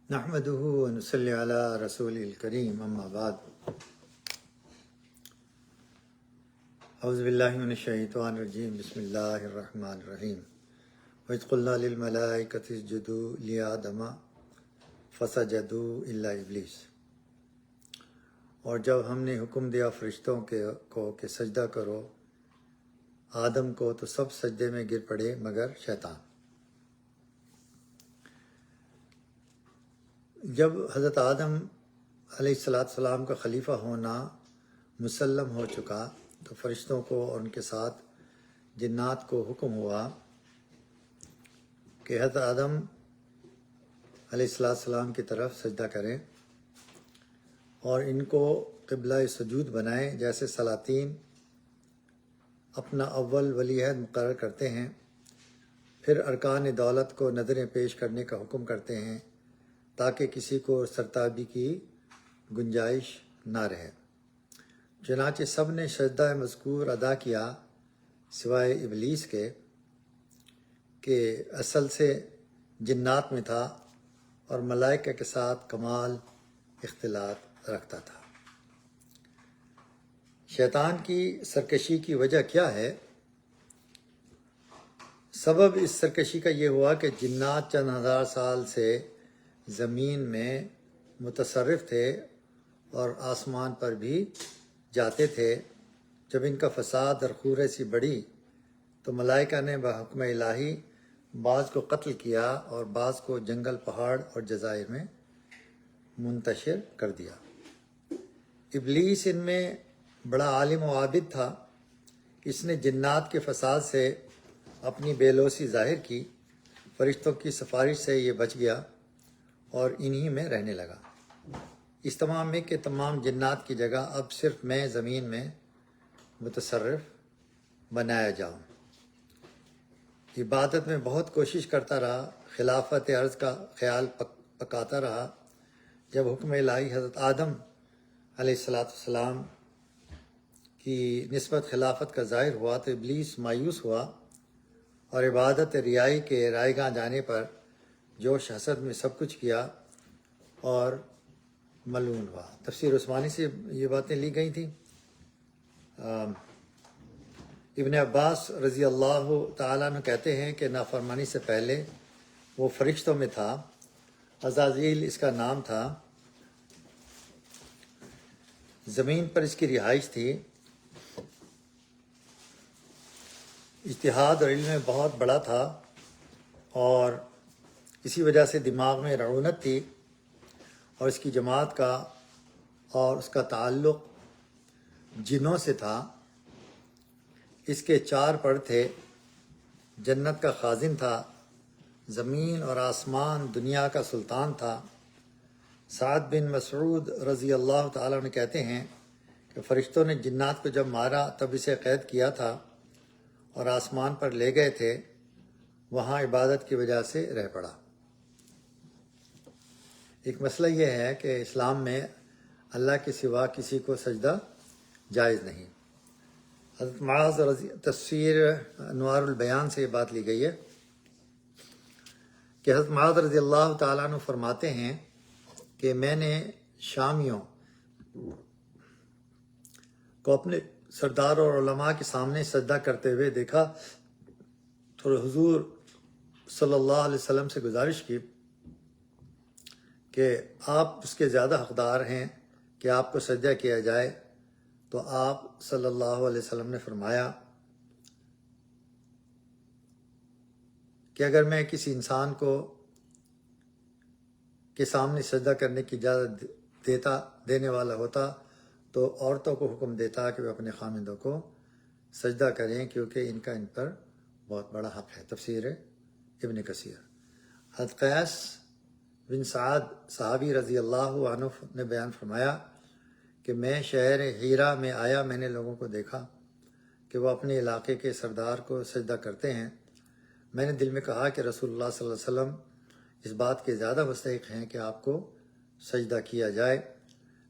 نحمده ونصلي على رسوله الكريم اما بعد اعوذ باللہ من الشیطان الرجیم بسم اللہ الرحمن الرحیم وَإِذْ قُلْنَا لِلْمَلَائِكَةِ اسْجُدُوا لِآدَمَ فَسَجَدُوا إِلَّا إِبْلِيسَ، اور جب ہم نے حکم دیا فرشتوں کو کہ سجدہ کرو آدم کو تو سب سجدے میں گر پڑے مگر شیطان۔ جب حضرت آدم علیہ السلام کا خلیفہ ہونا مسلم ہو چکا تو فرشتوں کو اور ان کے ساتھ جنات کو حکم ہوا کہ حضرت آدم علیہ السلام کی طرف سجدہ کریں اور ان کو قبلہ سجود بنائیں، جیسے سلاطین اپنا اول ولی عہد مقرر کرتے ہیں، پھر ارکان دولت کو نظریں پیش کرنے کا حکم کرتے ہیں تاکہ کسی کو سرتابی کی گنجائش نہ رہے۔ چنانچہ سب نے سجدہ مذکور ادا کیا سوائے ابلیس کے کہ اصل سے جنات میں تھا اور ملائکہ کے ساتھ کمال اختلاط رکھتا تھا۔ شیطان کی سرکشی کی وجہ کیا ہے؟ سبب اس سرکشی کا یہ ہوا کہ جنات چند ہزار سال سے زمین میں متصرف تھے اور آسمان پر بھی جاتے تھے۔ جب ان کا فساد اور خورے سی بڑھی تو ملائکہ نے بحکم الہی بعض کو قتل کیا اور بعض کو جنگل، پہاڑ اور جزائر میں منتشر کر دیا۔ ابلیس ان میں بڑا عالم و عابد تھا۔ اس نے جنات کے فساد سے اپنی بے لوثی ظاہر کی، فرشتوں کی سفارش سے یہ بچ گیا اور انہی میں رہنے لگا۔ اس تمام میں کہ تمام جنات کی جگہ اب صرف میں زمین میں متصرف بنایا جاؤں۔ عبادت میں بہت کوشش کرتا رہا، خلافت عرض کا خیال پکاتا رہا۔ جب حکم الہی حضرت آدم علیہ السلام کی نسبت خلافت کا ظاہر ہوا تو ابلیس مایوس ہوا اور عبادت ریائی کے رائیگاں جانے پر جوش حسد میں سب کچھ کیا اور ملعون ہوا۔ تفسیر عثمانی سے یہ باتیں لی گئی تھیں۔ ابن عباس رضی اللہ تعالیٰ عنہ کہتے ہیں کہ نافرمانی سے پہلے وہ فرشتوں میں تھا، عزازیل اس کا نام تھا، زمین پر اس کی رہائش تھی۔ اجتہاد اور علم میں بہت بڑا تھا اور اسی وجہ سے دماغ میں رعونت تھی، اور اس کی جماعت کا اور اس کا تعلق جنوں سے تھا۔ اس کے 4 پر تھے، جنت کا خازن تھا، زمین اور آسمان دنیا کا سلطان تھا۔ سعد بن مسعود رضی اللہ تعالیٰ عنہ کہتے ہیں کہ فرشتوں نے جنات کو جب مارا تب اسے قید کیا تھا اور آسمان پر لے گئے تھے، وہاں عبادت کی وجہ سے رہ پڑا۔ ایک مسئلہ یہ ہے کہ اسلام میں اللہ کے سوا کسی کو سجدہ جائز نہیں۔ حضرت معاذ تفسیر انوار البیان سے یہ بات لی گئی ہے کہ حضرت معاذ رضی اللہ تعالیٰ عنہ فرماتے ہیں کہ میں نے شامیوں کو اپنے سردار اور علماء کے سامنے سجدہ کرتے ہوئے دیکھا تو حضور صلی اللہ علیہ وسلم سے گزارش کی کہ آپ اس کے زیادہ حقدار ہیں کہ آپ کو سجدہ کیا جائے، تو آپ صلی اللہ علیہ وسلم نے فرمایا کہ اگر میں کسی انسان کو کے سامنے سجدہ کرنے کی اجازت دینے والا ہوتا تو عورتوں کو حکم دیتا کہ وہ اپنے خامندوں کو سجدہ کریں، کیونکہ ان کا ان پر بہت بڑا حق ہے۔ تفسیر ابن کثیر۔ حضرت قیس بن سعد صحابی رضی اللہ عنہ نے بیان فرمایا کہ میں شہر حیرہ میں آیا، میں نے لوگوں کو دیکھا کہ وہ اپنے علاقے کے سردار کو سجدہ کرتے ہیں۔ میں نے دل میں کہا کہ رسول اللہ صلی اللہ علیہ وسلم اس بات کے زیادہ مستحق ہیں کہ آپ کو سجدہ کیا جائے۔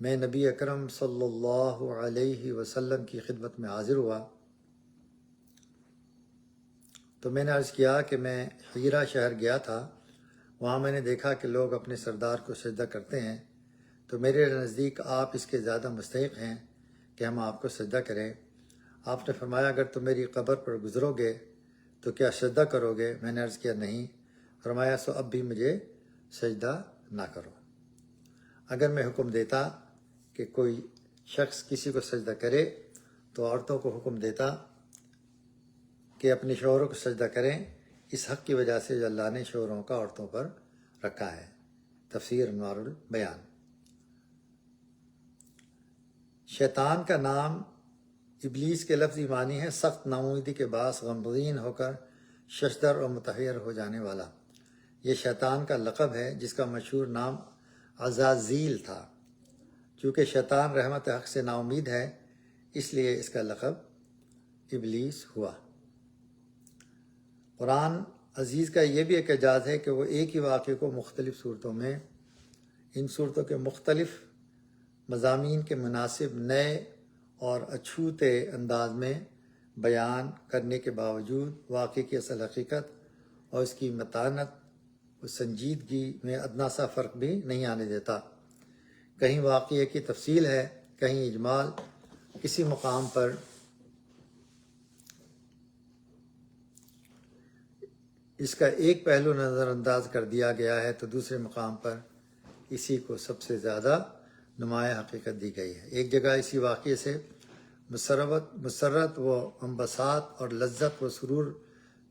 میں نبی اکرم صلی اللہ علیہ وسلم کی خدمت میں حاضر ہوا تو میں نے عرض کیا کہ میں حیرہ شہر گیا تھا، وہاں میں نے دیکھا کہ لوگ اپنے سردار کو سجدہ کرتے ہیں، تو میرے نزدیک آپ اس کے زیادہ مستحق ہیں کہ ہم آپ کو سجدہ کریں۔ آپ نے فرمایا اگر تم میری قبر پر گزرو گے تو کیا سجدہ کرو گے؟ میں نے عرض کیا نہیں۔ فرمایا سو اب بھی مجھے سجدہ نہ کرو۔ اگر میں حکم دیتا کہ کوئی شخص کسی کو سجدہ کرے تو عورتوں کو حکم دیتا کہ اپنے شوہروں کو سجدہ کریں، اس حق کی وجہ سے جو اللہ نے شوہروں کا عورتوں پر رکھا ہے۔ تفسیر انوار البیان۔ شیطان کا نام ابلیس کے لفظی معنی ہے سخت ناامیدی کے باعث غمگین ہو کر ششدر اور متحیر ہو جانے والا۔ یہ شیطان کا لقب ہے جس کا مشہور نام عزازیل تھا۔ چونکہ شیطان رحمت حق سے نا امید ہے اس لیے اس کا لقب ابلیس ہوا۔ قرآن عزیز کا یہ بھی ایک اعجاز ہے کہ وہ ایک ہی واقعے کو مختلف صورتوں میں ان صورتوں کے مختلف مضامین کے مناسب نئے اور اچھوتے انداز میں بیان کرنے کے باوجود واقعے کی اصل حقیقت اور اس کی متانت و سنجیدگی میں ادنا سا فرق بھی نہیں آنے دیتا۔ کہیں واقعے کی تفصیل ہے، کہیں اجمال، کسی مقام پر اس کا ایک پہلو نظر انداز کر دیا گیا ہے تو دوسرے مقام پر اسی کو سب سے زیادہ نمایاں حقیقت دی گئی ہے۔ ایک جگہ اسی واقعے سے مسرت و انبساط اور لذت و سرور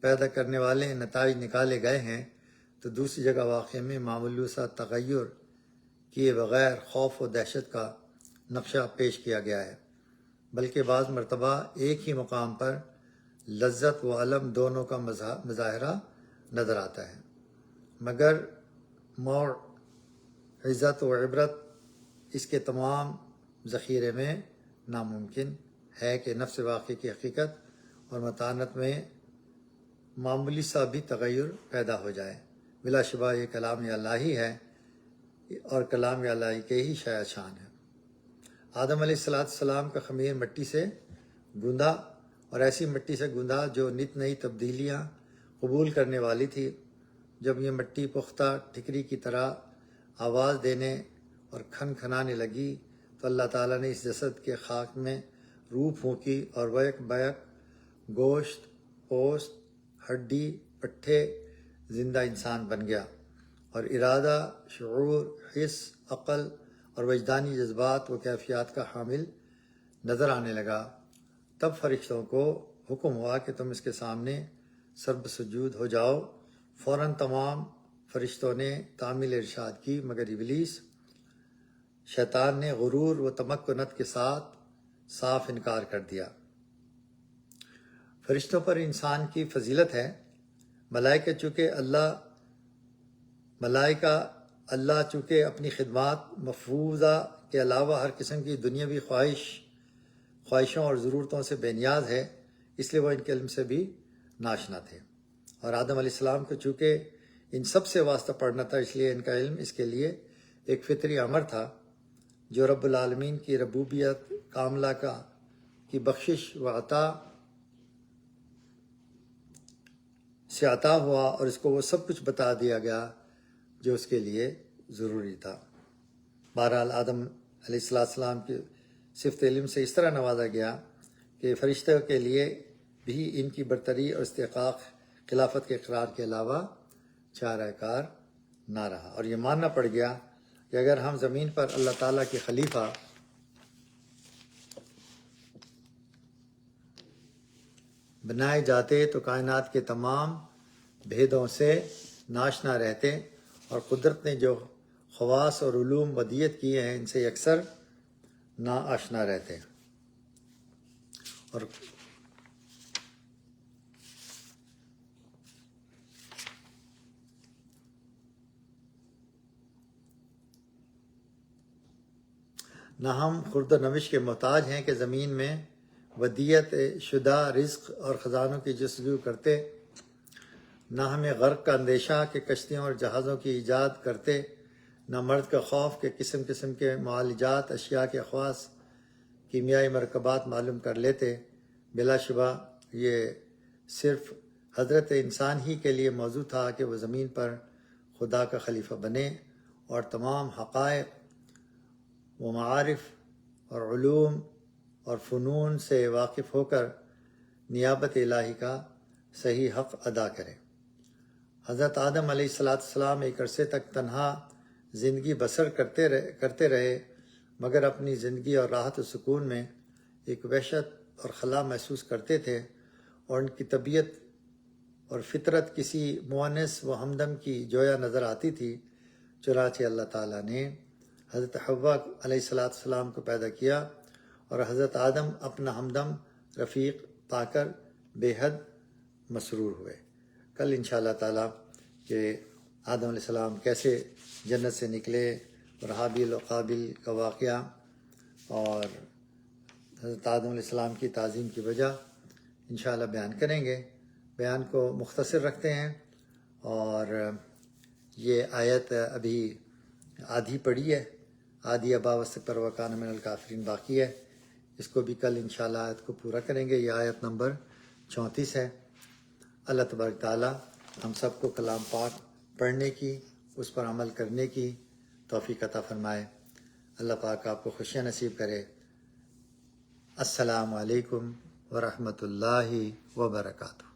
پیدا کرنے والے نتائج نکالے گئے ہیں تو دوسری جگہ واقعے میں معمولی سا تغیر کیے بغیر خوف و دہشت کا نقشہ پیش کیا گیا ہے، بلکہ بعض مرتبہ ایک ہی مقام پر لذت و علم دونوں کا مظاہرہ نظر آتا ہے، مگر موعظت و عبرت اس کے تمام ذخیرے میں ناممکن ہے کہ نفس واقعے کی حقیقت اور متانت میں معمولی سا بھی تغیر پیدا ہو جائے۔ بلا شبہ یہ کلام الہی ہے اور کلام الہی کے ہی شاید شان ہے۔ آدم علیہ السلام کا خمیر مٹی سے گوندھا اور ایسی مٹی سے گوندھا جو نت نئی تبدیلیاں قبول کرنے والی تھی۔ جب یہ مٹی پختہ ٹھکری کی طرح آواز دینے اور کھن کھنانے لگی تو اللہ تعالیٰ نے اس جسد کے خاک میں روح پھونکی اور بیک بیک گوشت، پوست، ہڈی، پٹھے زندہ انسان بن گیا اور ارادہ، شعور، حس، عقل اور وجدانی جذبات و کیفیات کا حامل نظر آنے لگا۔ تب فرشتوں کو حکم ہوا کہ تم اس کے سامنے سرب سجود ہو جاؤ۔ فوراً تمام فرشتوں نے تعمیل ارشاد کی مگر ابلیس شیطان نے غرور و تمکنت کے ساتھ صاف انکار کر دیا۔ فرشتوں پر انسان کی فضیلت ہے۔ ملائکہ اللہ چونکہ اپنی خدمات مفروضہ کے علاوہ ہر قسم کی دنیاوی خواہشوں اور ضرورتوں سے بے نیاز ہے، اس لیے وہ ان کے علم سے بھی ناشنا تھے، اور آدم علیہ السلام کو چونکہ ان سب سے واسطہ پڑنا تھا اس لیے ان کا علم اس کے لیے ایک فطری امر تھا جو رب العالمین کی ربوبیت کاملہ کی بخشش و عطا سے عطا ہوا، اور اس کو وہ سب کچھ بتا دیا گیا جو اس کے لیے ضروری تھا۔ بہرحال آدم علیہ السلام کی صفت علم سے اس طرح نوازا گیا کہ فرشتوں کے لیے بھی ان کی برتری اور استحقاق خلافت کے اقرار کے علاوہ چارہ کار نہ رہا، اور یہ ماننا پڑ گیا کہ اگر ہم زمین پر اللہ تعالیٰ کے خلیفہ بنائے جاتے تو کائنات کے تمام بھیدوں سے ناشنا رہتے، اور قدرت نے جو خواص اور علوم ودیت کیے ہیں ان سے اکثر ناآشنا رہتے، اور نہ ہم خرد و نوش کے محتاج ہیں کہ زمین میں ودیت شدہ رزق اور خزانوں کی جستجو کرتے، نہ ہمیں غرق کا اندیشہ کہ کشتیوں اور جہازوں کی ایجاد کرتے، نہ مرض کا خوف کہ قسم قسم کے معالجات، اشیاء کے خواص، کیمیائی مرکبات معلوم کر لیتے۔ بلا شبہ یہ صرف حضرت انسان ہی کے لیے موضوع تھا کہ وہ زمین پر خدا کا خلیفہ بنے اور تمام حقائق و معارف اور علوم اور فنون سے واقف ہو کر نیابت الہی کا صحیح حق ادا کرے۔ حضرت آدم علیہ السلام ایک عرصے تک تنہا زندگی بسر کرتے رہے، مگر اپنی زندگی اور راحت و سکون میں ایک وحشت اور خلا محسوس کرتے تھے، اور ان کی طبیعت اور فطرت کسی مونس و ہمدم کی جویا نظر آتی تھی۔ چنانچہ اللہ تعالیٰ نے حضرت حوا علیہ السلام کو پیدا کیا، اور حضرت آدم اپنا ہمدم رفیق پا کر بے حد مسرور ہوئے۔ کل انشاءاللہ تعالیٰ کہ آدم علیہ السلام کیسے جنت سے نکلے اور حابیل و قابل کا واقعہ اور حضرت آدم علیہ السلام کی تعظیم کی وجہ انشاءاللہ بیان کریں گے۔ بیان کو مختصر رکھتے ہیں، اور یہ آیت ابھی آدھی پڑھی ہے، آدھی ابا واستکبر وکان من الکافرین باقی ہے، اس کو بھی کل انشاءاللہ آیت کو پورا کریں گے۔ یہ آیت نمبر 34 ہے۔ اللہ تبارک تعالیٰ ہم سب کو کلام پاک پڑھنے کی، اس پر عمل کرنے کی توفیق عطا فرمائے۔ اللہ پاک آپ کو خوشیاں نصیب کرے۔ السلام علیکم ورحمۃ اللہ وبرکاتہ۔